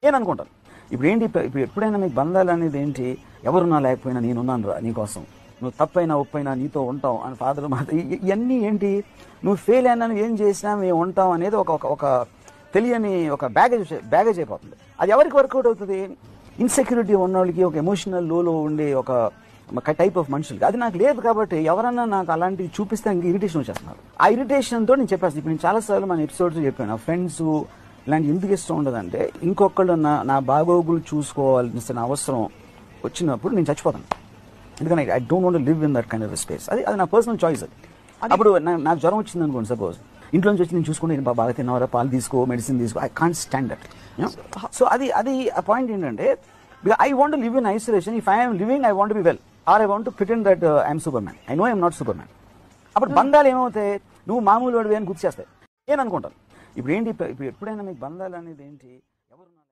నేను అనుకుంటాను. ఇప్పుడు ఏంటి, ఇప్పుడు ఎప్పుడైనా మీకు బంధాలు అనేది ఏంటి, ఎవరున్నా లేకపోయినా నేనున్నాను రా నీకోసం, నువ్వు తప్పైనా ఒప్పైనా నీతో ఉంటాం అని ఫాదర్ మాట. ఇవన్నీ ఏంటి, నువ్వు ఫెయిల్ అయినా నువ్వు ఏం చేసినా మేము ఉంటాం అనేది ఒక తెలియని ఒక బ్యాగేజ్ అయిపోతుంది. అది ఎవరికి వర్కౌట్ అవుతుంది? ఇన్సెక్యూరిటీ ఉన్న వాళ్ళకి, ఒక ఎమోషనల్ లోలో ఉండే ఒక టైప్ ఆఫ్ మనుషులకి. అది నాకు లేదు కాబట్టి ఎవరన్నా నాకు అలాంటివి చూపిస్తే ఇంక ఇరిటేషన్ వచ్చేస్తున్నారు. ఆ ఇరిటేషన్తో నేను చెప్పేస్తాను. ఇప్పుడు నేను చాలాసార్లు మన ఎపిసోడ్స్ చెప్పాను, ఫ్రెండ్స్ ఇలాంటి ఎందుకు ఇష్టం ఉండదంటే, ఇంకొకళ్ళు నా బాగోగులు చూసుకోవాల్సిన అవసరం వచ్చినప్పుడు నేను చచ్చిపోతాను. ఎందుకంటే I don't want to live in that kind of space. అది నా పర్సనల్ చాయిస్. అది అప్పుడు నాకు జ్వరం వచ్చింది అనుకోండి, సపోజ్ ఇంట్లో నుంచి వచ్చి నేను చూసుకుంటే బాగా తిన్నవరా, పాలు తీసుకో, మెడిసిన్ తీసుకో, I can't stand that. So అది ఆ పాయింట్ ఏంటంటే, I want to live in isolation. If I'm living, I want to be well, or I want to pretend that I'm superman. I know I'm not superman. అప్పుడు బంధాలు ఏమవుతాయి, నువ్వు మామూలు వాడివి అని గుర్తు చేస్తాయి. నేను అనుకుంటాను. ఇప్పుడు ఏంటి, ఇప్పుడు ఎప్పుడైనా మీకు బంధాలు అనేది ఏంటి